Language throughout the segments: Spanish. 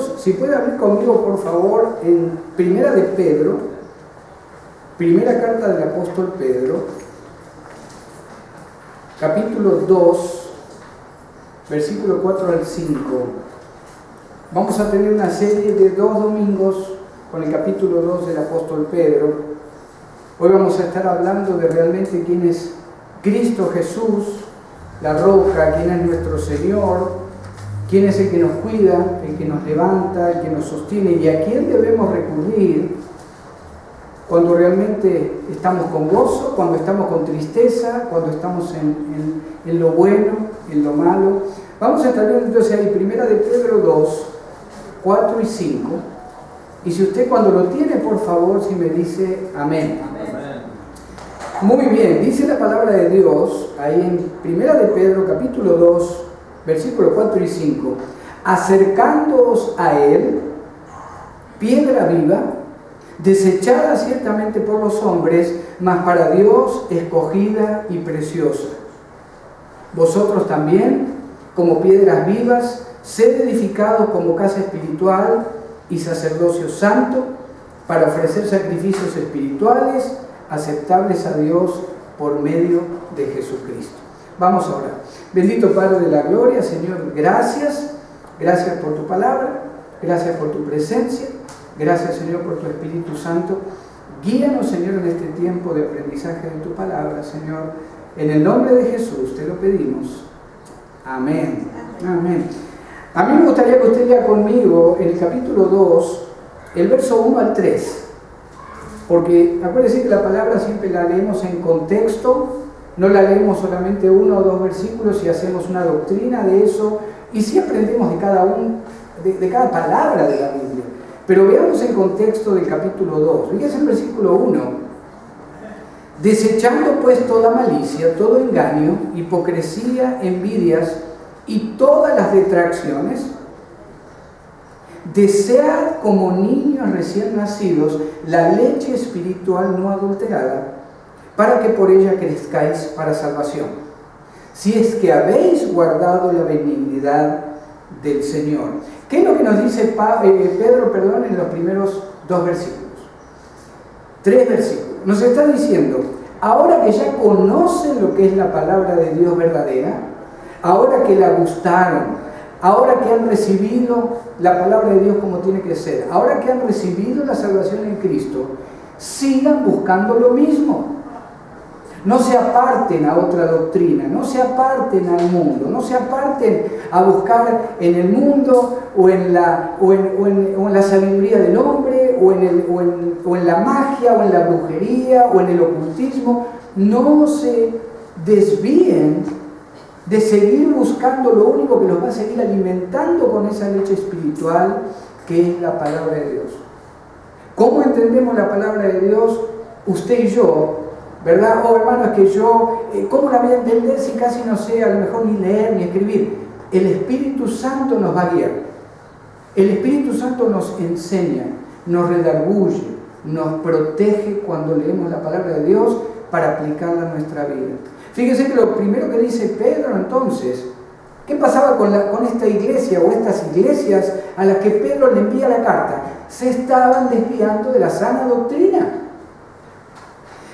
momentos, si puede abrir conmigo por favor en Primera de Pedro, primera carta del apóstol Pedro, capítulo 2, versículo 4 al 5. Vamos a tener una serie de 2 domingos con el capítulo 2 del apóstol Pedro. Hoy vamos a estar hablando de realmente quién es Cristo Jesús, la roca, quién es nuestro Señor, quién es el que nos cuida, el que nos levanta, el que nos sostiene y a quién debemos recurrir cuando realmente estamos con gozo, cuando estamos con tristeza, cuando estamos en lo bueno, en lo malo. Vamos a estar viendo entonces ahí Primera de Pedro 2, 4 y 5. Y si usted cuando lo tiene, por favor, si me dice amén. Amén. Muy bien, dice la palabra de Dios ahí en Primera de Pedro capítulo 2, versículos 4 y 5. Acercándoos a Él, piedra viva, desechada ciertamente por los hombres, mas para Dios escogida y preciosa. Vosotros también, como piedras vivas, sed edificados como casa espiritual y sacerdocio santo, para ofrecer sacrificios espirituales aceptables a Dios por medio de Jesucristo. Vamos a orar. Bendito Padre de la gloria, Señor, gracias por tu palabra, gracias por tu presencia, gracias, Señor, por tu Espíritu Santo. Guíanos, Señor, en este tiempo de aprendizaje de tu palabra, Señor. En el nombre de Jesús te lo pedimos. Amén. Amén. A mí me gustaría que usted lea conmigo en el capítulo 2, el verso 1 al 3. Porque acuérdense que la palabra siempre la leemos en contexto, no la leemos solamente 1 o 2 versículos y hacemos una doctrina de eso, y sí aprendemos de cada palabra de la Biblia. Pero veamos el contexto del capítulo 2. Fíjense el versículo 1. Desechando pues toda malicia, todo engaño, hipocresía, envidias y todas las detracciones, desead como niños recién nacidos la leche espiritual no adulterada, para que por ella crezcáis para salvación, si es que habéis guardado la benignidad del Señor. ¿Qué es lo que nos dice Pedro en los primeros 2 versículos? 3 versículos. Nos está diciendo, ahora que ya conocen lo que es la palabra de Dios verdadera, ahora que la gustaron, ahora que han recibido la palabra de Dios como tiene que ser, ahora que han recibido la salvación en Cristo, sigan buscando lo mismo. No se aparten a otra doctrina, no se aparten al mundo, no se aparten a buscar en el mundo o en la sabiduría del hombre o en la magia o en la brujería o en el ocultismo. No se desvíen de seguir buscando lo único que los va a seguir alimentando con esa leche espiritual que es la palabra de Dios. ¿Cómo entendemos la palabra de Dios? Usted y yo, ¿verdad? Oh, hermano, es que yo, ¿cómo la voy a entender si casi no sé a lo mejor ni leer ni escribir? El Espíritu Santo nos va a guiar. El Espíritu Santo nos enseña, nos redarguye, nos protege cuando leemos la palabra de Dios para aplicarla a nuestra vida. Fíjense que lo primero que dice Pedro entonces, ¿qué pasaba con esta iglesia o estas iglesias a las que Pedro le envía la carta? Se estaban desviando de la sana doctrina.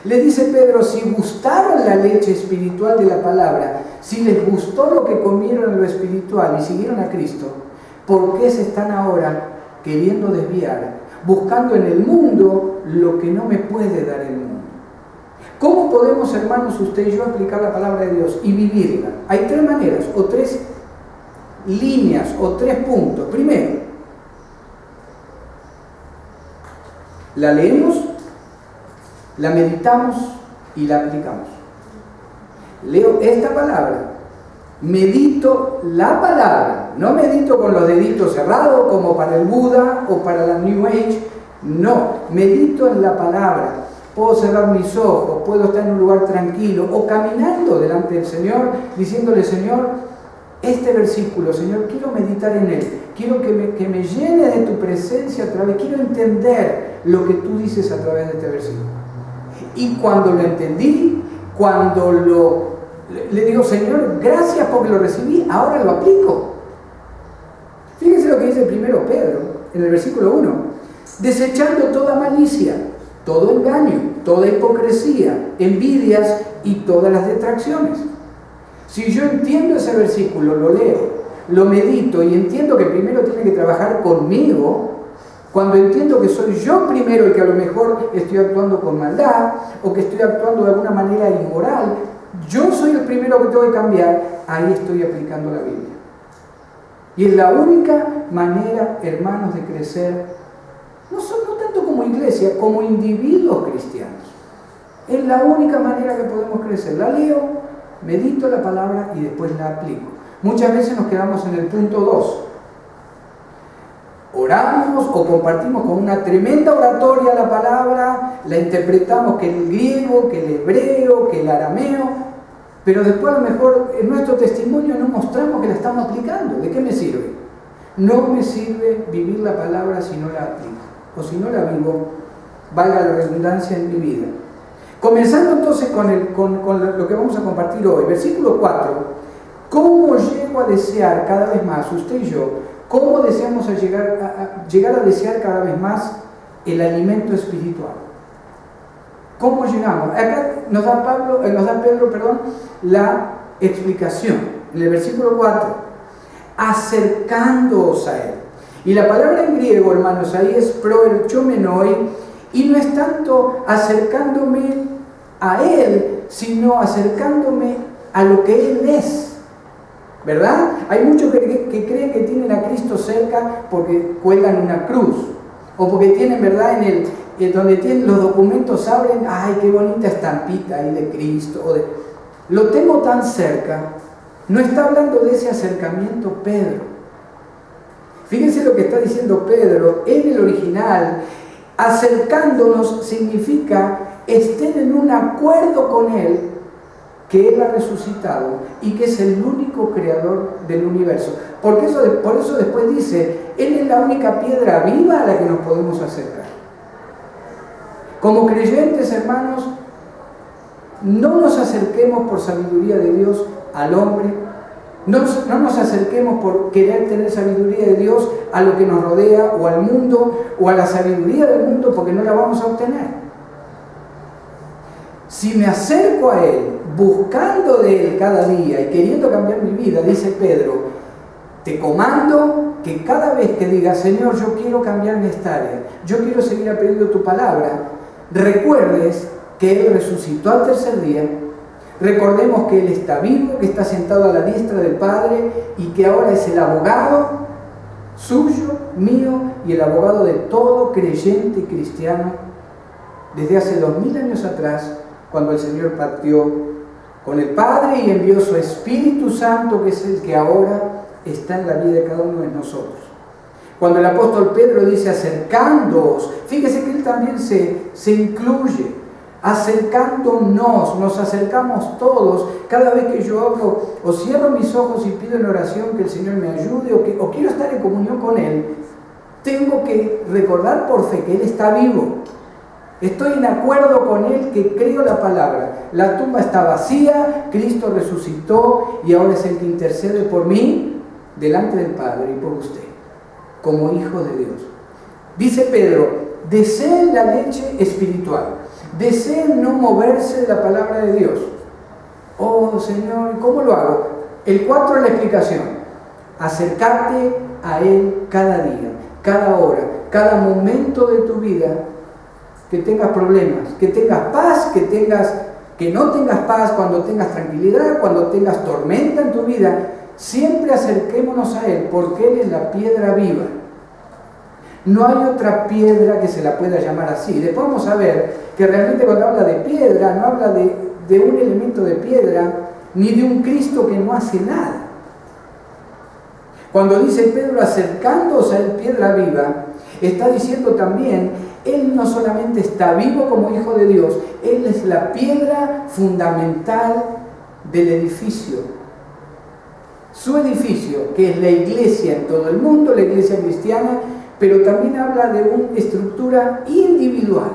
Le dice Pedro, si gustaron la leche espiritual de la palabra, si les gustó lo que comieron en lo espiritual y siguieron a Cristo, ¿por qué se están ahora queriendo desviar, buscando en el mundo lo que no me puede dar el mundo? ¿Cómo podemos, hermanos, usted y yo aplicar la palabra de Dios y vivirla? Hay 3 maneras, o 3 líneas, o 3 puntos. Primero, la leemos, la meditamos y la aplicamos. Leo esta palabra, medito la palabra, no medito con los deditos cerrados como para el Buda o para la New Age, no, medito en la palabra. Puedo cerrar mis ojos, puedo estar en un lugar tranquilo o caminando delante del Señor diciéndole, Señor, este versículo, Señor, quiero meditar en él, quiero que me llene de tu presencia a través, quiero entender lo que tú dices a través de este versículo. Y cuando lo entendí, le digo, Señor, gracias porque lo recibí, ahora lo aplico. Fíjense lo que dice primero Pedro. en el versículo 1, desechando toda malicia, todo engaño, toda hipocresía, envidias y todas las detracciones. Si yo entiendo ese versículo, lo leo, lo medito y entiendo que primero tiene que trabajar conmigo, cuando entiendo que soy yo primero el que a lo mejor estoy actuando con maldad o que estoy actuando de alguna manera inmoral, yo soy el primero que tengo que cambiar, ahí estoy aplicando la Biblia. Y es la única manera, hermanos, de crecer, no tanto como iglesia, como individuos cristianos. Es la única manera que podemos crecer. La leo, medito la palabra y después la aplico. Muchas veces nos quedamos en el punto 2. Oramos o compartimos con una tremenda oratoria la palabra, la interpretamos que el griego, que el hebreo, que el arameo, pero después a lo mejor en nuestro testimonio no mostramos que la estamos aplicando. ¿De qué me sirve? No me sirve vivir la palabra si no la aplico, o si no la vivo, valga la redundancia, en mi vida. Comenzando entonces con lo que vamos a compartir hoy, versículo 4. ¿Cómo llego a desear cada vez más, usted y yo, cómo deseamos llegar a desear cada vez más el alimento espiritual? ¿Cómo llegamos? Acá nos da Pedro, la explicación. En el versículo 4, acercándoos a Él. Y la palabra en griego, hermanos, ahí es proerchomenoi, y no es tanto acercándome a Él, sino acercándome a lo que Él es. ¿Verdad? Hay muchos que creen que tienen a Cristo cerca porque cuelgan una cruz, o porque tienen, ¿verdad?, donde tienen los documentos, abren, ¡ay, qué bonita estampita ahí de Cristo! Lo tengo tan cerca. No está hablando de ese acercamiento Pedro. Fíjense lo que está diciendo Pedro en el original. Acercándonos significa estén en un acuerdo con Él, que Él ha resucitado y que es el único creador del universo. Por eso después dice, Él es la única piedra viva a la que nos podemos acercar. Como creyentes, hermanos, no nos acerquemos por sabiduría de Dios al hombre, no nos acerquemos por querer tener sabiduría de Dios a lo que nos rodea o al mundo o a la sabiduría del mundo, porque no la vamos a obtener. Si me acerco a Él buscando de Él cada día y queriendo cambiar mi vida, dice Pedro, te comando que cada vez que digas, Señor, yo quiero cambiar en esta área, yo quiero seguir aprendiendo tu palabra, recuerdes que Él resucitó al tercer día, recordemos que Él está vivo, que está sentado a la diestra del Padre y que ahora es el abogado suyo, mío y el abogado de todo creyente cristiano desde hace 2000 años atrás, cuando el Señor partió con el Padre y envió su Espíritu Santo, que es el que ahora está en la vida de cada uno de nosotros. Cuando el apóstol Pedro dice acercándoos, fíjese que él también se incluye, acercándonos, nos acercamos todos. Cada vez que yo hablo o cierro mis ojos y pido en oración que el Señor me ayude o quiero estar en comunión con Él, tengo que recordar por fe que Él está vivo. Estoy en acuerdo con Él, que creo la palabra. La tumba está vacía, Cristo resucitó y ahora es el que intercede por mí delante del Padre y por usted, como hijo de Dios. Dice Pedro, deseen la leche espiritual, deseen no moverse de la palabra de Dios. Oh Señor, ¿cómo lo hago? El 4 es la explicación. Acercarte a Él cada día, cada hora, cada momento de tu vida. Que tengas problemas, que tengas paz, que no tengas paz, cuando tengas tranquilidad, cuando tengas tormenta en tu vida, siempre acerquémonos a Él, porque Él es la piedra viva. No hay otra piedra que se la pueda llamar así. Después vamos a ver que realmente cuando habla de piedra, no habla de un elemento de piedra, ni de un Cristo que no hace nada. Cuando dice Pedro acercándose a Él, piedra viva, está diciendo también, Él no solamente está vivo como Hijo de Dios, Él es la piedra fundamental del edificio. Su edificio, que es la iglesia en todo el mundo, la iglesia cristiana, pero también habla de una estructura individual.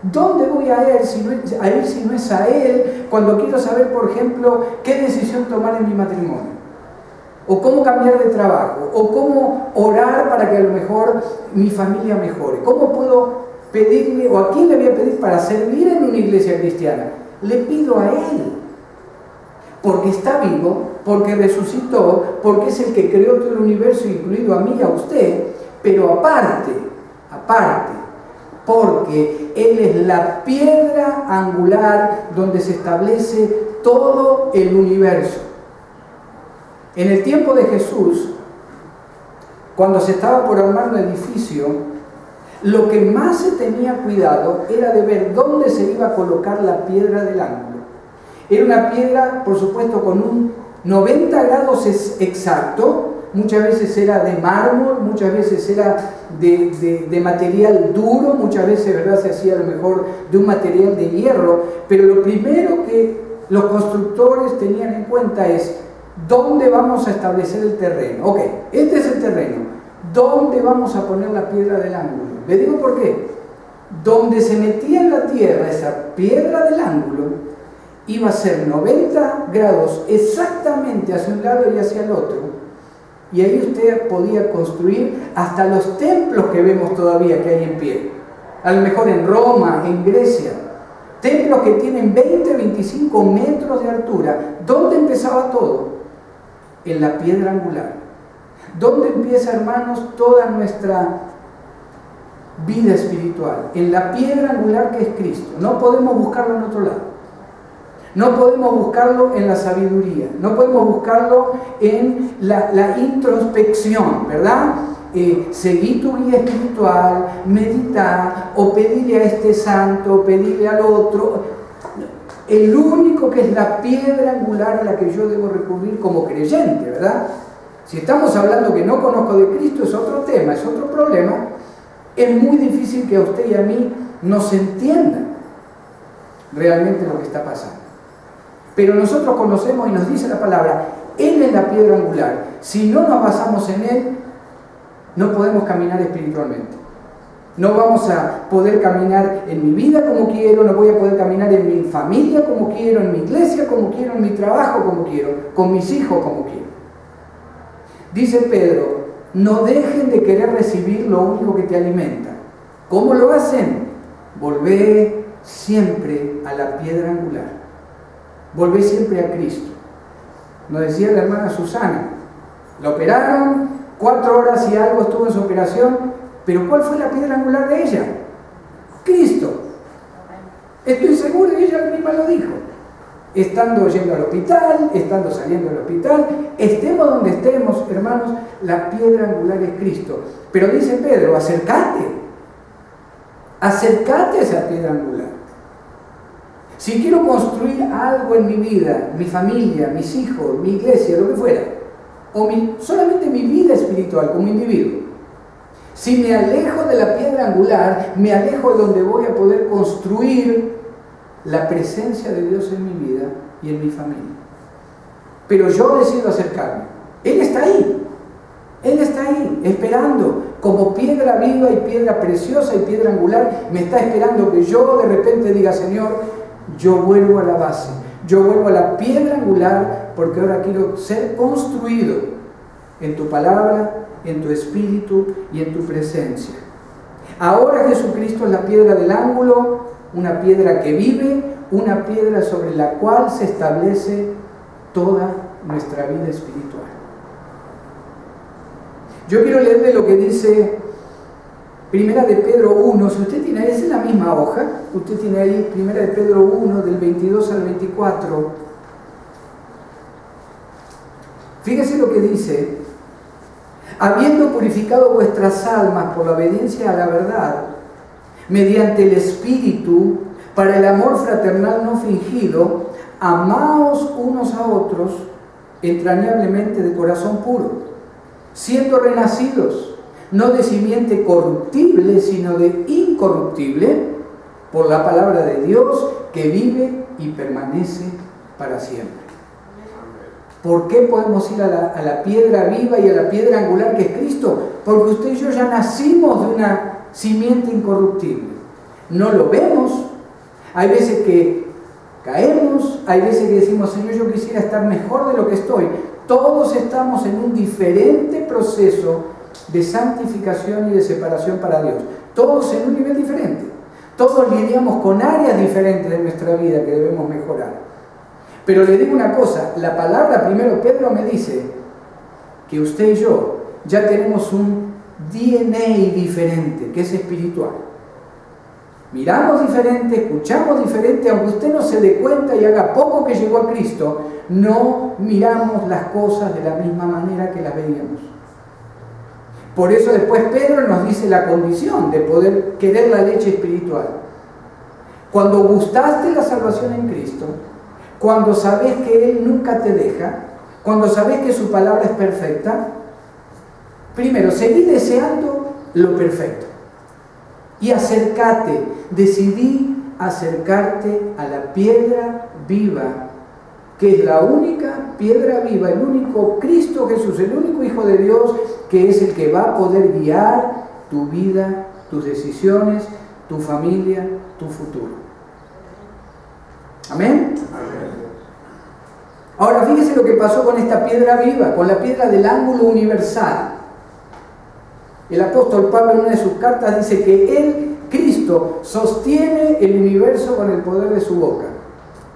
¿Dónde voy a ir si no es a Él cuando quiero saber, por ejemplo, qué decisión tomar en mi matrimonio? O cómo cambiar de trabajo, o cómo orar para para que a lo mejor mi familia mejore? ¿Cómo puedo pedirle, o a quién le voy a pedir para servir en una iglesia cristiana? Le pido a Él, porque está vivo, porque resucitó, porque es el que creó todo el universo, incluido a mí y a usted, pero aparte, porque Él es la piedra angular donde se establece todo el universo. En el tiempo de Jesús, cuando se estaba por armar un edificio, lo que más se tenía cuidado era de ver dónde se iba a colocar la piedra del ángulo. Era una piedra, por supuesto, con un 90 grados exacto. Muchas veces era de mármol, muchas veces era de material duro, muchas veces, ¿verdad?, se hacía a lo mejor de un material de hierro. Pero lo primero que los constructores tenían en cuenta es ¿dónde vamos a establecer el terreno? Ok, este es el terreno. ¿Dónde vamos a poner la piedra del ángulo? Le digo por qué. Donde se metía en la tierra esa piedra del ángulo, iba a ser 90 grados exactamente hacia un lado y hacia el otro. Y ahí usted podía construir hasta los templos que vemos todavía que hay en pie. A lo mejor en Roma, en Grecia. Templos que tienen 20, 25 metros de altura. ¿Dónde empezaba todo? En la piedra angular. ¿Dónde empieza, hermanos, toda nuestra vida espiritual? En la piedra angular que es Cristo. No podemos buscarlo en otro lado. No podemos buscarlo en la sabiduría. No podemos buscarlo en la introspección, ¿verdad? Seguir tu guía espiritual, meditar, o pedirle a este santo, o pedirle al otro. El único que es la piedra angular a la que yo debo recurrir como creyente, ¿verdad? Si estamos hablando que no conozco de Cristo, es otro tema, es otro problema. Es muy difícil que a usted y a mí nos entienda realmente lo que está pasando. Pero nosotros conocemos y nos dice la palabra, Él es la piedra angular. Si no nos basamos en Él, no podemos caminar espiritualmente. No vamos a poder caminar en mi vida como quiero, no voy a poder caminar en mi familia como quiero, en mi iglesia como quiero, en mi trabajo como quiero, con mis hijos como quiero. Dice Pedro, no dejen de querer recibir lo único que te alimenta. ¿Cómo lo hacen? Volvé siempre a la piedra angular. Volvé siempre a Cristo. Nos decía la hermana Susana, la operaron, 4 horas y algo estuvo en su operación, pero ¿cuál fue la piedra angular de ella? Cristo. Estoy seguro que ella misma lo dijo. Estando yendo al hospital, estando saliendo del hospital, estemos donde estemos, hermanos, la piedra angular es Cristo. Pero dice Pedro, acércate a esa piedra angular. Si quiero construir algo en mi vida, mi familia, mis hijos, mi iglesia, lo que fuera, o solamente mi vida espiritual como individuo, si me alejo de la piedra angular, me alejo de donde voy a poder construir la presencia de Dios en mi vida y en mi familia. Pero yo decido acercarme. Él está ahí, esperando, como piedra viva y piedra preciosa y piedra angular, me está esperando que yo de repente diga, Señor, yo vuelvo a la base, yo vuelvo a la piedra angular, porque ahora quiero ser construido en tu palabra, en tu espíritu y en tu presencia. Ahora Jesucristo es la piedra del ángulo, una piedra que vive, una piedra sobre la cual se establece toda nuestra vida espiritual. Yo quiero leerle lo que dice Primera de Pedro 1, si usted tiene ahí, es la misma hoja, usted tiene ahí Primera de Pedro 1, del 22 al 24. Fíjese lo que dice: habiendo purificado vuestras almas por la obediencia a la verdad, mediante el Espíritu, para el amor fraternal no fingido, amaos unos a otros entrañablemente de corazón puro, siendo renacidos, no de simiente corruptible, sino de incorruptible, por la palabra de Dios que vive y permanece para siempre. ¿Por qué podemos ir a la piedra viva y a la piedra angular que es Cristo? Porque usted y yo ya nacimos de una simiente incorruptible. No lo vemos. Hay veces que caemos, hay veces que decimos, Señor, yo quisiera estar mejor de lo que estoy. Todos estamos en un diferente proceso de santificación y de separación para Dios. Todos en un nivel diferente. Todos lidiamos con áreas diferentes de nuestra vida que debemos mejorar. Pero le digo una cosa, la palabra primero Pedro me dice que usted y yo ya tenemos un DNA diferente, que es espiritual. Miramos diferente, escuchamos diferente, aunque usted no se dé cuenta y haga poco que llegó a Cristo, no miramos las cosas de la misma manera que las veíamos. Por eso después Pedro nos dice la condición de poder querer la leche espiritual. Cuando gustaste la salvación en Cristo, cuando sabes que Él nunca te deja, cuando sabes que su palabra es perfecta, primero, seguí deseando lo perfecto. Y acércate, decidí acercarte a la piedra viva, que es la única piedra viva, el único Cristo Jesús, el único Hijo de Dios, que es el que va a poder guiar tu vida, tus decisiones, tu familia, tu futuro. ¿Amén? Amén. Ahora fíjese lo que pasó con esta piedra viva, con la piedra del ángulo universal. El apóstol Pablo en una de sus cartas dice que Él, Cristo, sostiene el universo con el poder de su boca.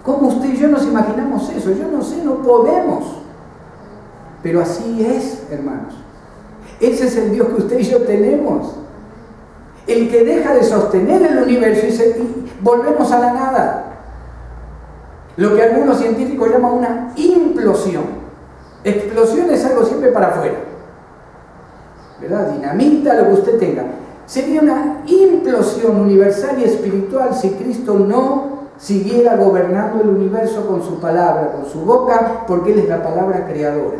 ¿Cómo usted y yo nos imaginamos eso? Yo no sé, no podemos. Pero así es, hermanos. Ese es el Dios que usted y yo tenemos. El que deja de sostener el universo y volvemos a la nada. Lo que algunos científicos llaman una implosión. Explosión es algo siempre para afuera, ¿verdad? Dinamita, lo que usted tenga. Sería una implosión universal y espiritual si Cristo no siguiera gobernando el universo con su palabra, con su boca, porque Él es la palabra creadora.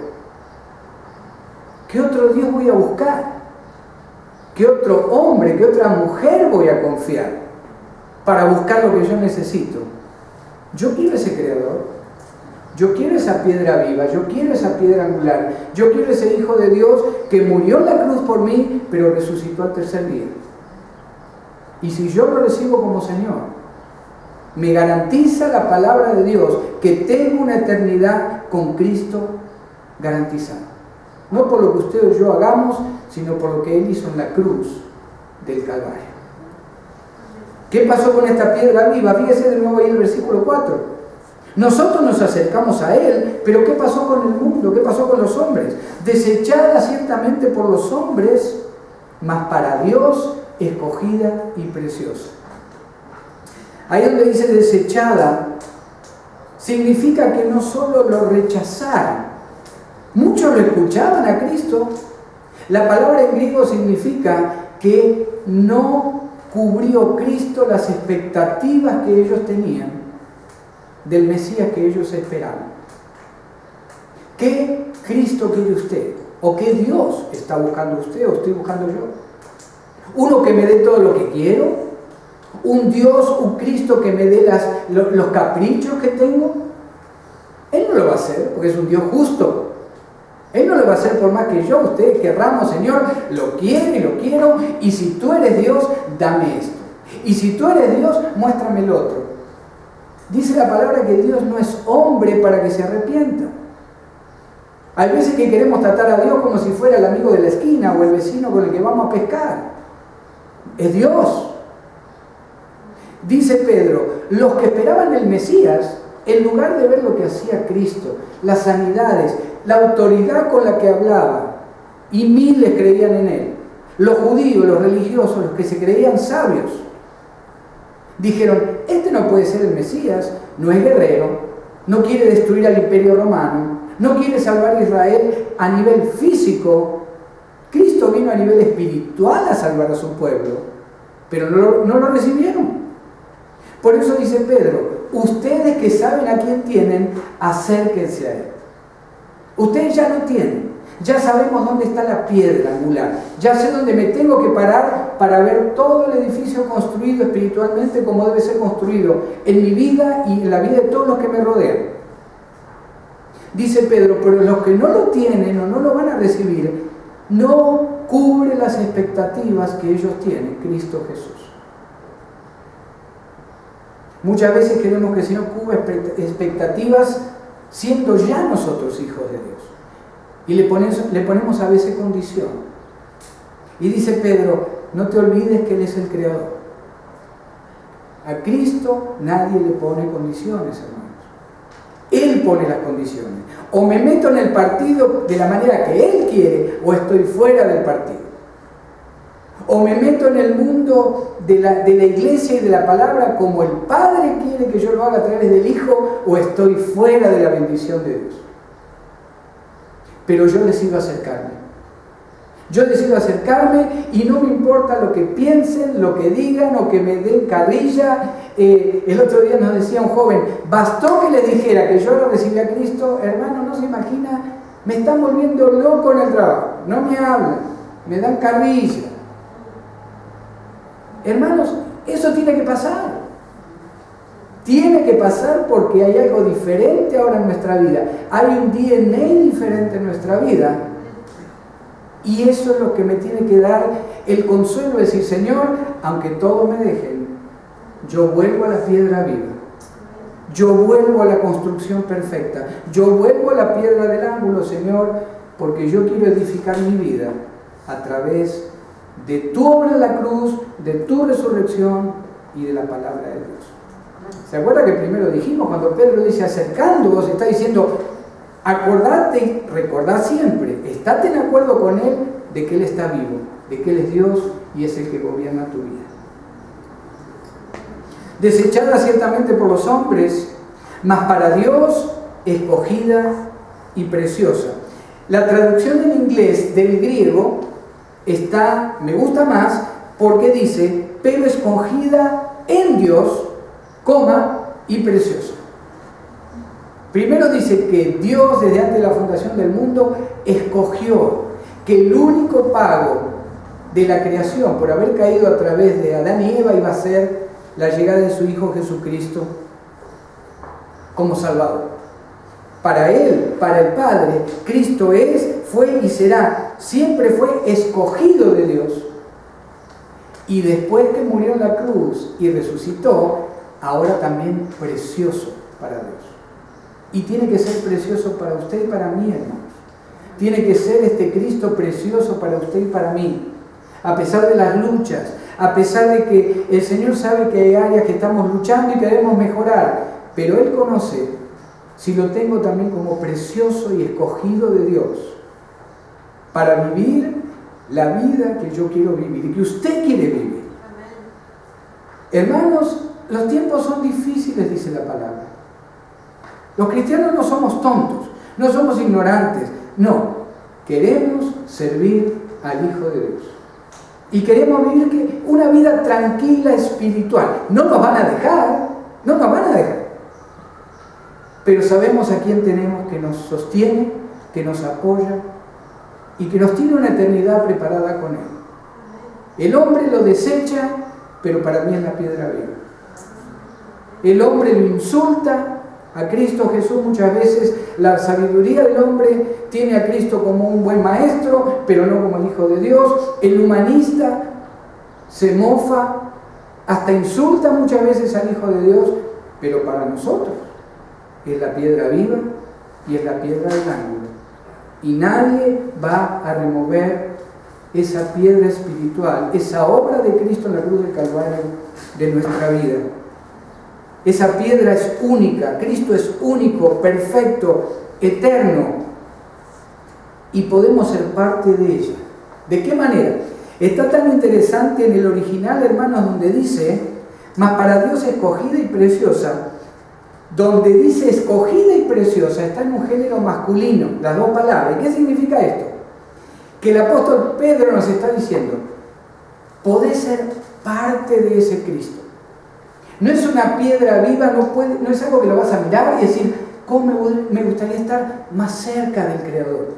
¿Qué otro Dios voy a buscar? ¿Qué otro hombre, qué otra mujer voy a confiar para buscar lo que yo necesito? Yo quiero ese creador, yo quiero esa piedra viva, yo quiero esa piedra angular, yo quiero ese Hijo de Dios que murió en la cruz por mí, pero resucitó al tercer día. Y si yo lo recibo como Señor, me garantiza la palabra de Dios que tengo una eternidad con Cristo garantizada. No por lo que usted o yo hagamos, sino por lo que Él hizo en la cruz del Calvario. ¿Qué pasó con esta piedra viva? Fíjese de nuevo ahí en el versículo 4. Nosotros nos acercamos a Él, pero ¿qué pasó con el mundo? ¿Qué pasó con los hombres? Desechada ciertamente por los hombres, mas para Dios escogida y preciosa. Ahí donde dice desechada, significa que no solo lo rechazaron, muchos lo escuchaban a Cristo. La palabra en griego significa que no cubrió Cristo las expectativas que ellos tenían del Mesías que ellos esperaban. ¿Qué Cristo quiere usted? ¿O qué Dios está buscando usted o estoy buscando yo? ¿Uno que me dé todo lo que quiero? ¿Un Dios, un Cristo que me dé los caprichos que tengo? Él no lo va a hacer porque es un Dios justo. Él no lo va a hacer por más que yo, usted querramos, Señor, lo quiero y lo quiero, y si tú eres Dios, dame esto. Y si tú eres Dios, muéstrame el otro. Dice la palabra que Dios no es hombre para que se arrepienta. Hay veces que queremos tratar a Dios como si fuera el amigo de la esquina o el vecino con el que vamos a pescar. Es Dios. Dice Pedro, los que esperaban el Mesías, en lugar de ver lo que hacía Cristo, las sanidades, la autoridad con la que hablaba, y miles creían en Él, los judíos, los religiosos, los que se creían sabios, dijeron, este no puede ser el Mesías, no es guerrero, no quiere destruir al imperio romano, no quiere salvar a Israel a nivel físico. Cristo vino a nivel espiritual a salvar a su pueblo, pero no lo recibieron. Por eso dice Pedro, ustedes que saben a quién tienen, acérquense a Él. Ustedes ya lo tienen, ya sabemos dónde está la piedra angular, ya sé dónde me tengo que parar para ver todo el edificio construido espiritualmente como debe ser construido en mi vida y en la vida de todos los que me rodean. Dice Pedro, pero los que no lo tienen o no lo van a recibir, no cubre las expectativas que ellos tienen, Cristo Jesús. Muchas veces queremos que el Señor cubra expectativas siendo ya nosotros hijos de Dios. Y le ponemos a veces condición. Y dice Pedro, no te olvides que Él es el Creador. A Cristo nadie le pone condiciones, hermanos. Él pone las condiciones. O me meto en el partido de la manera que Él quiere, o estoy fuera del partido. O me meto en el mundo de la iglesia y de la palabra como el Padre quiere que yo lo haga a través del Hijo, o estoy fuera de la bendición de Dios. Pero yo decido acercarme. Yo decido acercarme y no me importa lo que piensen, lo que digan o que me den carrilla. El otro día nos decía un joven, bastó que les dijera que yo lo recibí a Cristo, hermano, no se imagina, me están volviendo loco en el trabajo, no me hablan, me dan carrilla. Hermanos, eso tiene que pasar. Tiene que pasar porque hay algo diferente ahora en nuestra vida. Hay un DNA diferente en nuestra vida. Y eso es lo que me tiene que dar el consuelo de decir, Señor, aunque todos me dejen, yo vuelvo a la piedra viva. Yo vuelvo a la construcción perfecta. Yo vuelvo a la piedra del ángulo, Señor, porque yo quiero edificar mi vida a través de tu obra en la cruz, de tu resurrección y de la palabra de Dios. ¿Se acuerda que primero dijimos, cuando Pedro dice acercándoos, está diciendo, acordate, recordá siempre, estate en acuerdo con Él de que Él está vivo, de que Él es Dios y es el que gobierna tu vida. Desechada ciertamente por los hombres, mas para Dios escogida y preciosa. La traducción en inglés del griego me gusta más porque dice, pero escogida en Dios, y preciosa. Primero dice que Dios desde antes de la fundación del mundo escogió que el único pago de la creación por haber caído a través de Adán y Eva iba a ser la llegada de su Hijo Jesucristo como Salvador. Para Él, para el Padre, Cristo fue y será, siempre fue escogido de Dios. Y después que murió en la cruz y resucitó, ahora también precioso para Dios. Y tiene que ser precioso para usted y para mí, hermanos. Tiene que ser este Cristo precioso para usted y para mí. A pesar de las luchas, a pesar de que el Señor sabe que hay áreas que estamos luchando y que debemos mejorar, pero Él conoce si lo tengo también como precioso y escogido de Dios para vivir la vida que yo quiero vivir y que usted quiere vivir. Hermanos, los tiempos son difíciles, dice la palabra. Los cristianos no somos tontos, no somos ignorantes, no. Queremos servir al Hijo de Dios. Y queremos vivir una vida tranquila, espiritual. No nos van a dejar, no nos van a dejar. Pero sabemos a quién tenemos que nos sostiene, que nos apoya y que nos tiene una eternidad preparada con Él. El hombre lo desecha, pero para mí es la piedra viva. El hombre lo insulta a Cristo Jesús muchas veces. La sabiduría del hombre tiene a Cristo como un buen maestro, pero no como el Hijo de Dios. El humanista se mofa, hasta insulta muchas veces al Hijo de Dios, pero para nosotros es la piedra viva y es la piedra del ángulo. Y nadie va a remover esa piedra espiritual, esa obra de Cristo en la cruz del Calvario de nuestra vida. Esa piedra es única, Cristo es único, perfecto, eterno, y podemos ser parte de ella. ¿De qué manera? Está tan interesante en el original, hermanos, donde dice, mas para Dios escogida y preciosa. Donde dice escogida y preciosa está en un género masculino, las dos palabras. ¿Qué significa esto? Que el apóstol Pedro nos está diciendo, podés ser parte de ese Cristo. No es una piedra viva, no es algo que lo vas a mirar y decir, ¿cómo me gustaría estar más cerca del Creador?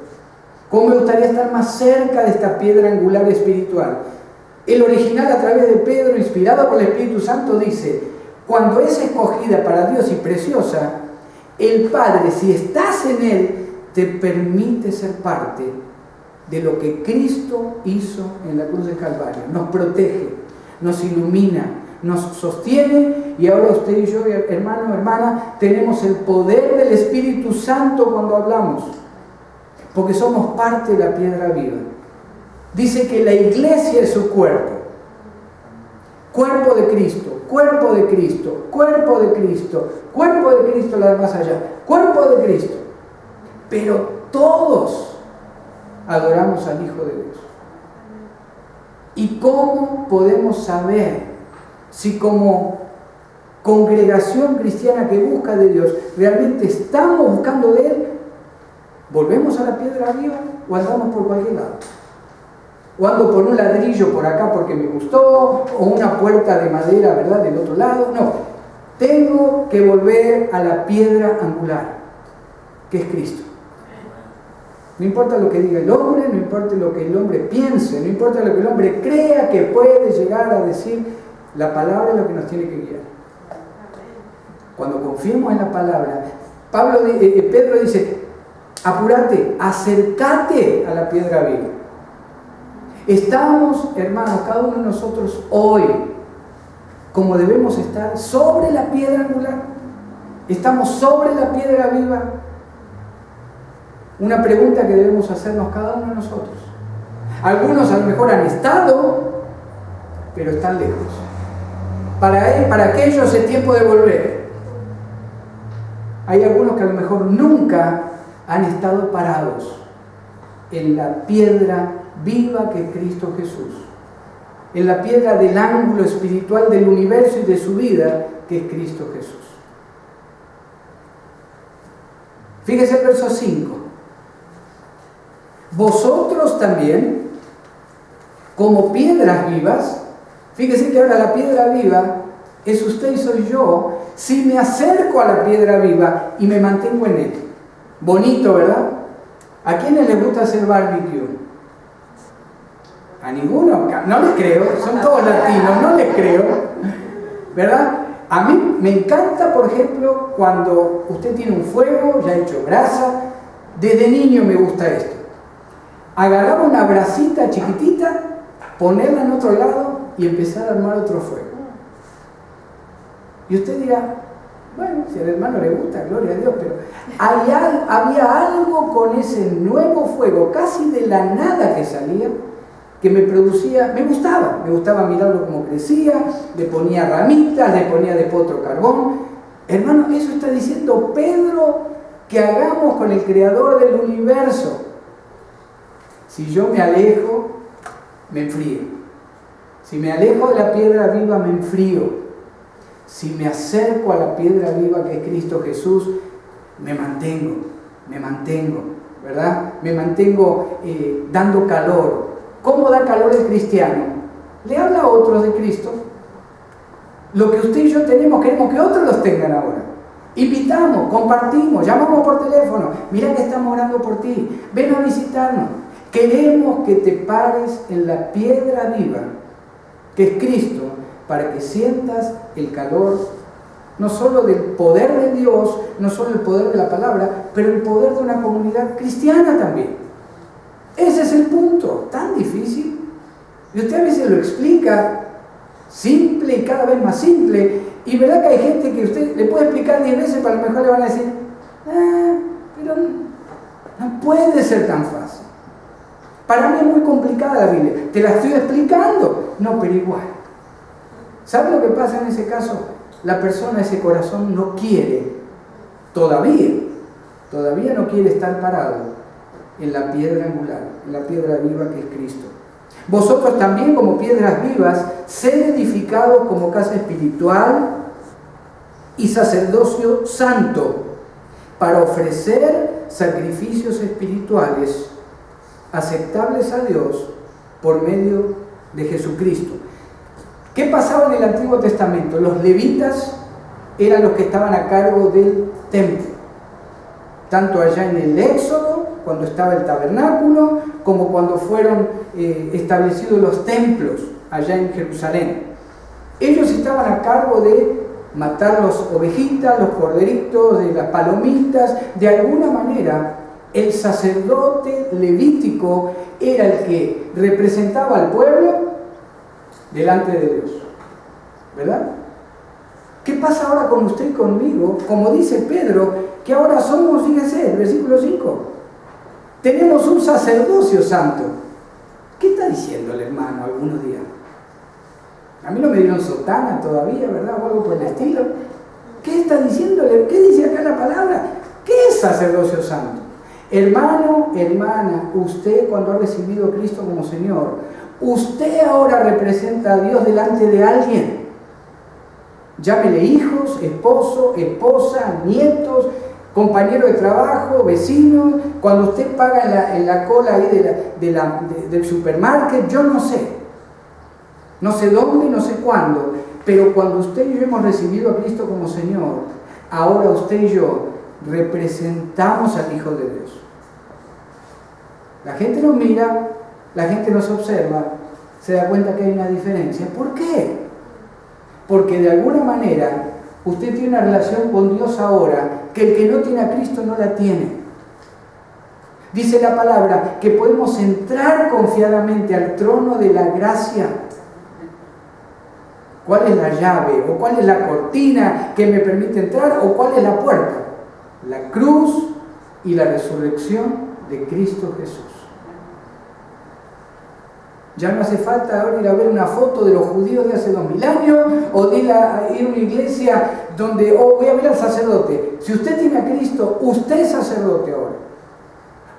¿Cómo me gustaría estar más cerca de esta piedra angular espiritual? El original, a través de Pedro, inspirado por el Espíritu Santo, dice, cuando es escogida para Dios y preciosa, el Padre, si estás en Él, te permite ser parte de lo que Cristo hizo en la cruz del Calvario. Nos protege, nos ilumina, nos sostiene, y ahora usted y yo, hermano, hermana, tenemos el poder del Espíritu Santo cuando hablamos, porque somos parte de la piedra viva. dice que la iglesia es su cuerpo. Cuerpo de Cristo, cuerpo de Cristo, cuerpo de Cristo, cuerpo de Cristo, la de más allá, cuerpo de Cristo. Pero todos adoramos al Hijo de Dios. ¿Y cómo podemos saber si como congregación cristiana que busca de Dios realmente estamos buscando de Él? ¿Volvemos a la piedra viva o andamos por cualquier lado? ¿O ando por un ladrillo por acá porque me gustó? ¿O una puerta de madera, verdad, del otro lado? No, tengo que volver a la piedra angular, que es Cristo. No importa lo que diga el hombre, no importa lo que el hombre piense, no importa lo que el hombre crea que puede llegar a decir, la palabra es lo que nos tiene que guiar. Cuando confiemos en la palabra, Pedro dice, apúrate, acércate a la piedra viva. Estamos, hermanos, cada uno de nosotros hoy, como debemos estar, sobre la piedra angular. Estamos sobre la piedra viva. Una pregunta que debemos hacernos cada uno de nosotros. Algunos a lo mejor han estado, pero están lejos. Para aquellos es tiempo de volver. Hay algunos que a lo mejor nunca han estado parados en la piedra viva que es Cristo Jesús, en la piedra del ángulo espiritual del universo y de su vida que es Cristo Jesús. Fíjese el verso 5. Vosotros también, como piedras vivas, fíjese que ahora la piedra viva es usted y soy yo, si me acerco a la piedra viva y me mantengo en él. Bonito, ¿verdad? ¿A quiénes les gusta hacer barbecue? ¿A ninguno? No les creo, son todos latinos, no les creo, ¿verdad? A mí me encanta, por ejemplo, cuando usted tiene un fuego ya hecho brasa. Desde niño me gusta esto. Agarrar una brasita chiquitita, ponerla en otro lado y empezar a armar otro fuego. Y usted dirá, bueno, si al hermano le gusta, gloria a Dios, pero había algo con ese nuevo fuego, casi de la nada que salía, que me producía, me gustaba mirarlo como crecía, le ponía ramitas, le ponía después otro carbón. Hermano, eso está diciendo Pedro que hagamos con el Creador del universo. Si yo me alejo, me enfrío. Si me alejo de la piedra viva, me enfrío. Si me acerco a la piedra viva que es Cristo Jesús, me mantengo, ¿verdad? Me mantengo dando calor. ¿Cómo da calor el cristiano? Le habla a otros de Cristo. Lo que usted y yo tenemos, queremos que otros los tengan ahora. Invitamos, compartimos, llamamos por teléfono. Mira que estamos orando por ti. Ven a visitarnos. Queremos que te pares en la piedra viva, que es Cristo, para que sientas el calor, no solo del poder de Dios, no solo el poder de la palabra, pero el poder de una comunidad cristiana también. Ese es el punto, tan difícil. Y usted a veces lo explica simple y cada vez más simple, y verdad que hay gente que usted le puede explicar 10 veces, pero a lo mejor le van a decir, pero no puede ser tan fácil. Para mí es muy complicada la Biblia, te la estoy explicando. No, pero igual. ¿Sabe lo que pasa en ese caso? La persona, ese corazón no quiere, todavía no quiere estar parado en la piedra angular, en la piedra viva que es Cristo. Vosotros también, como piedras vivas, sed edificados como casa espiritual y sacerdocio santo, para ofrecer sacrificios espirituales aceptables a Dios por medio de Jesucristo. ¿Qué pasaba en el Antiguo Testamento? Los levitas eran los que estaban a cargo del templo, tanto allá en el Éxodo, cuando estaba el tabernáculo, como cuando fueron establecidos los templos allá en Jerusalén. Ellos estaban a cargo de matar las ovejitas, los corderitos, de las palomitas. De alguna manera, el sacerdote levítico era el que representaba al pueblo delante de Dios, ¿verdad? ¿Qué pasa ahora con usted y conmigo? Como dice Pedro, que ahora somos, fíjese, el versículo 5, tenemos un sacerdocio santo, ¿Qué está diciendo el hermano algunos días? A mí no me dieron sotana todavía, ¿verdad? O algo por el estilo. ¿Qué está diciéndole? ¿Qué dice acá la palabra? ¿Qué es sacerdocio santo? Hermano, hermana, usted cuando ha recibido a Cristo como Señor, usted ahora representa a Dios delante de alguien. Llámele hijos, esposo, esposa, nietos, compañero de trabajo, vecinos. Cuando usted paga en la cola ahí del supermarket, yo no sé. No sé dónde, no sé cuándo, pero cuando usted y yo hemos recibido a Cristo como Señor, ahora usted y yo representamos al Hijo de Dios. La gente nos mira, la gente nos observa, se da cuenta que hay una diferencia. ¿Por qué? Porque de alguna manera usted tiene una relación con Dios ahora que el que no tiene a Cristo no la tiene. Dice la palabra que podemos entrar confiadamente al trono de la gracia. ¿Cuál es la llave? ¿O cuál es la cortina que me permite entrar? ¿O cuál es la puerta? La cruz y la resurrección de Cristo Jesús. Ya no hace falta ahora ir a ver una foto de los judíos de hace 2000 años o de ir a una iglesia donde voy a ver al sacerdote. Si usted tiene a Cristo, usted es sacerdote ahora.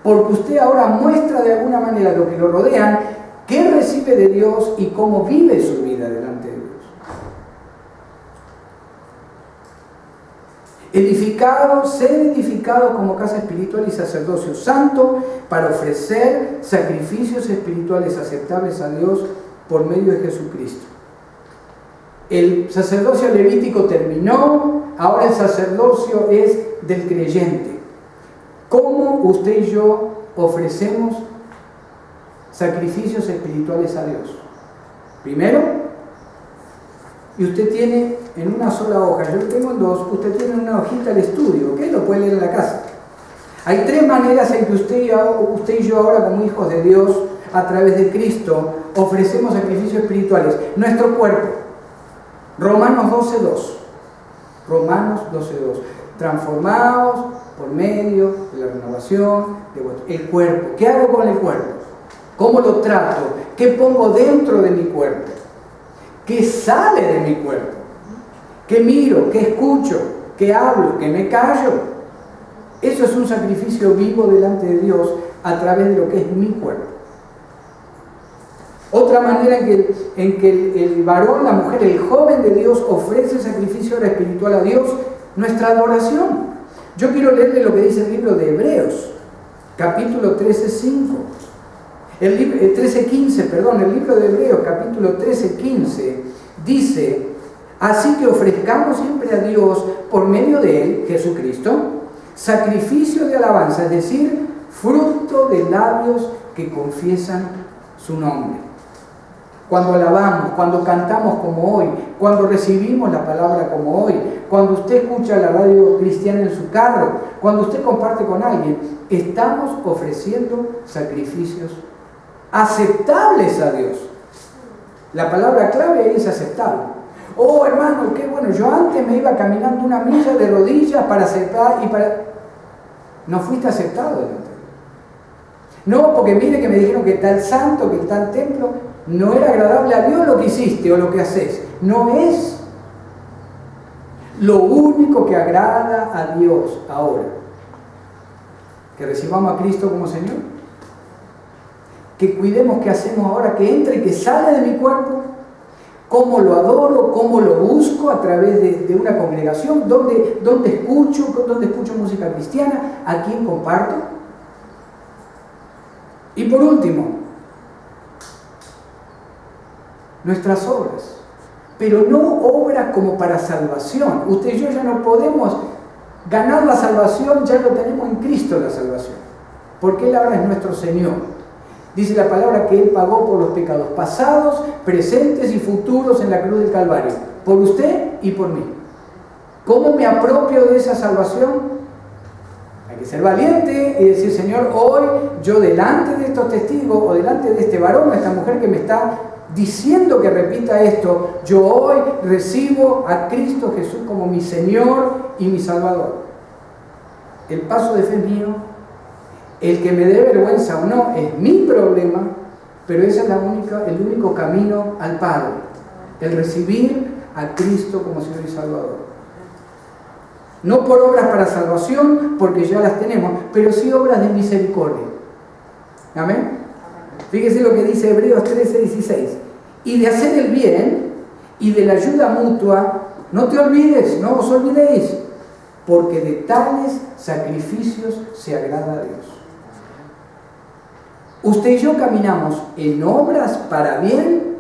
Porque usted ahora muestra de alguna manera a los que lo rodean qué recibe de Dios y cómo vive su vida delante de Dios. Ser edificados como casa espiritual y sacerdocio santo para ofrecer sacrificios espirituales aceptables a Dios por medio de Jesucristo. El sacerdocio levítico terminó, ahora el sacerdocio es del creyente. ¿Cómo usted y yo ofrecemos sacrificios espirituales a Dios? Primero, y usted tiene en una sola hoja, yo lo tengo en dos, usted tiene una hojita de estudio, ¿ok? Lo puede leer en la casa. Hay tres maneras en que usted y yo ahora como hijos de Dios, a través de Cristo, ofrecemos sacrificios espirituales. Nuestro cuerpo, Romanos 12:2. Romanos 12:2. Transformados por medio de la renovación de vuestro... El cuerpo. ¿Qué hago con el cuerpo? ¿Cómo lo trato? ¿Qué pongo dentro de mi cuerpo? ¿Qué sale de mi cuerpo? ¿Qué miro? ¿Qué escucho? ¿Qué hablo? ¿Qué me callo? Eso es un sacrificio vivo delante de Dios a través de lo que es mi cuerpo. Otra manera en que el varón, la mujer, el joven de Dios ofrece sacrificio espiritual a Dios, nuestra adoración. Yo quiero leerle lo que dice el libro de Hebreos, capítulo 13:5. El libro de Hebreos, capítulo 13:15, dice: así que ofrezcamos siempre a Dios, por medio de Él, Jesucristo, sacrificio de alabanza, es decir, fruto de labios que confiesan su nombre. Cuando alabamos, cuando cantamos como hoy, cuando recibimos la palabra como hoy, cuando usted escucha la radio cristiana en su carro, cuando usted comparte con alguien, estamos ofreciendo sacrificios aceptables a Dios. La palabra clave es aceptable. Oh, hermano, qué bueno, yo antes me iba caminando una milla de rodillas para aceptar y para... No fuiste aceptado delante de Dios. No, porque mire que me dijeron que tal santo, que tal templo, no era agradable a Dios lo que hiciste o lo que haces. No es lo único que agrada a Dios ahora. Que recibamos a Cristo como Señor. Que cuidemos qué hacemos ahora, que entre y que sale de mi cuerpo, cómo lo adoro, cómo lo busco a través de una congregación, dónde escucho música cristiana, a quién comparto. Y por último, nuestras obras, pero no obras como para salvación. Usted y yo ya no podemos ganar la salvación, ya lo tenemos en Cristo la salvación, porque Él ahora es nuestro Señor. Dice la palabra que Él pagó por los pecados pasados, presentes y futuros en la cruz del Calvario, por usted y por mí. ¿Cómo me apropio de esa salvación? Hay que ser valiente y decir: Señor, hoy yo delante de estos testigos o delante de este varón o esta mujer que me está diciendo que repita esto, yo hoy recibo a Cristo Jesús como mi Señor y mi Salvador. El paso de fe mío. El que me dé vergüenza o no es mi problema, pero ese es el único camino al Padre, el recibir a Cristo como Señor y Salvador. No por obras para salvación, porque ya las tenemos, pero sí obras de misericordia. ¿Amén? Fíjese lo que dice Hebreos 13:16. Y de hacer el bien y de la ayuda mutua, no te olvides, no os olvidéis, porque de tales sacrificios se agrada a Dios. Usted y yo caminamos en obras para bien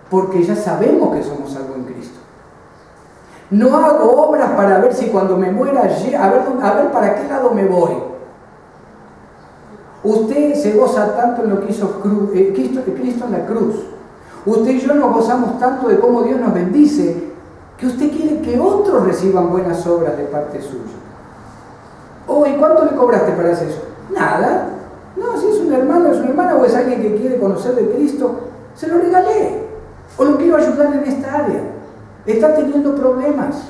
porque ya sabemos que somos salvos en Cristo. No hago obras para ver si cuando me muera, a ver para qué lado me voy. Usted se goza tanto en lo que hizo Cristo en la cruz. Usted y yo nos gozamos tanto de cómo Dios nos bendice, que usted quiere que otros reciban buenas obras de parte suya. Oh, ¿y cuánto le cobraste para hacer eso? Nada. No, si es un hermano, es una hermana o es alguien que quiere conocer de Cristo, se lo regalé. O lo quiero ayudar en esta área. Está teniendo problemas.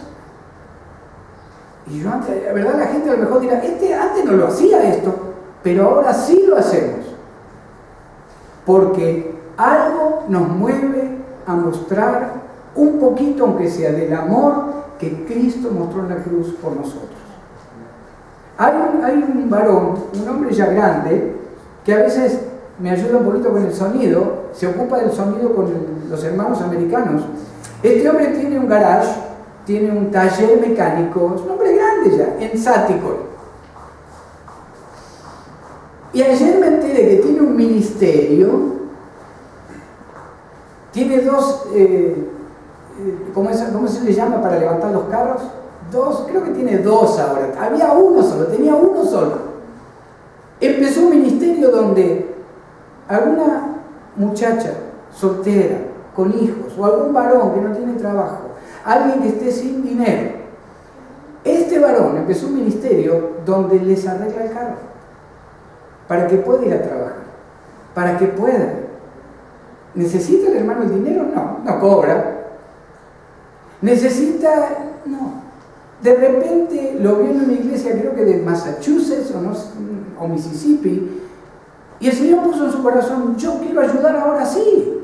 Y yo antes, la verdad, la gente a lo mejor dirá, antes no lo hacía esto, pero ahora sí lo hacemos. Porque algo nos mueve a mostrar un poquito, aunque sea, del amor que Cristo mostró en la cruz por nosotros. Hay un varón, un hombre ya grande, que a veces me ayuda un poquito con el sonido, se ocupa del sonido con los hermanos americanos. Este hombre tiene un garage, tiene un taller mecánico, es un hombre grande ya, en Sático. Y ayer me enteré que tiene un ministerio, tiene dos, ¿cómo se le llama para levantar los carros? Creo que tiene dos ahora. Había uno solo, tenía uno solo. Empezó un ministerio donde alguna muchacha soltera, con hijos, o algún varón que no tiene trabajo, alguien que esté sin dinero, este varón empezó un ministerio donde les arregla el carro, para que pueda ir a trabajar, para que pueda. ¿Necesita el hermano el dinero? No cobra. ¿Necesita? No. De repente lo vio en una iglesia, creo que de Massachusetts o Mississippi, y el Señor puso en su corazón, yo quiero ayudar ahora sí.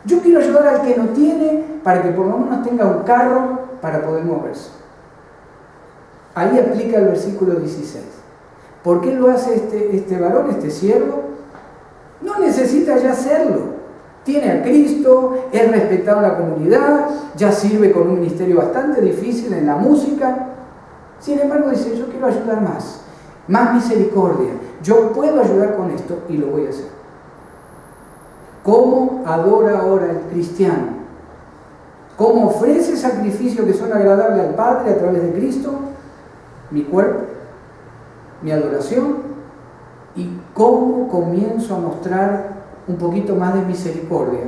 Yo quiero ayudar al que no tiene, para que por lo menos tenga un carro para poder moverse. Ahí aplica el versículo 16. ¿Por qué lo hace este varón, este siervo? No necesita ya hacerlo. Tiene a Cristo, es respetado en la comunidad, ya sirve con un ministerio bastante difícil en la música. Sin embargo, dice, yo quiero ayudar más misericordia. Yo puedo ayudar con esto y lo voy a hacer. ¿Cómo adora ahora el cristiano? ¿Cómo ofrece sacrificios que son agradables al Padre a través de Cristo? Mi cuerpo, mi adoración, y cómo comienzo a mostrar un poquito más de misericordia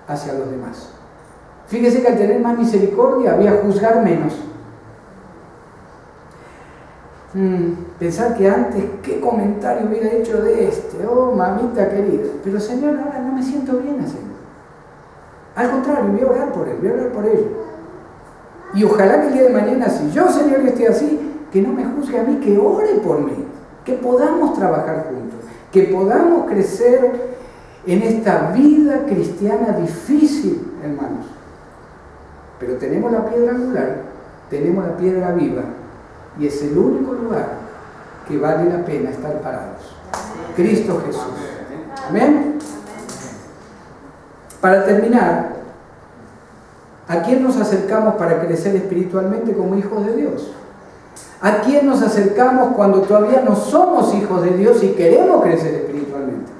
hacia los demás. Fíjese que al tener más misericordia voy a juzgar menos. Pensar que antes, ¿qué comentario hubiera hecho de este? Oh, mamita querida. Pero Señor, ahora no me siento bien haciendo. Al contrario, voy a orar por él, voy a orar por ello. Y ojalá que el día de mañana, si yo, Señor, esté así, que no me juzgue a mí, que ore por mí, que podamos trabajar juntos, que podamos crecer en esta vida cristiana difícil, hermanos. Pero tenemos la piedra angular, tenemos la piedra viva, y es el único lugar que vale la pena estar parados. Cristo Jesús. Amén. Para terminar, ¿a quién nos acercamos para crecer espiritualmente como hijos de Dios? ¿A quién nos acercamos cuando todavía no somos hijos de Dios y queremos crecer espiritualmente?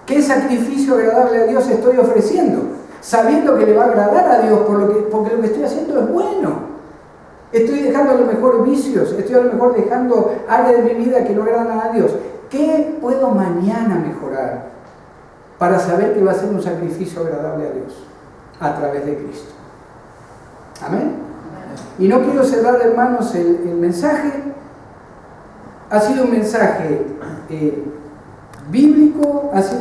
¿Qué sacrificio agradable a Dios estoy ofreciendo? Sabiendo que le va a agradar a Dios porque lo que estoy haciendo es bueno. Estoy dejando a lo mejor vicios, estoy a lo mejor dejando áreas de mi vida que no agradan a Dios. ¿Qué puedo mañana mejorar para saber que va a ser un sacrificio agradable a Dios a través de Cristo? Amén. Y no quiero cerrar, hermanos, el mensaje. Ha sido un mensaje bíblico, ha sido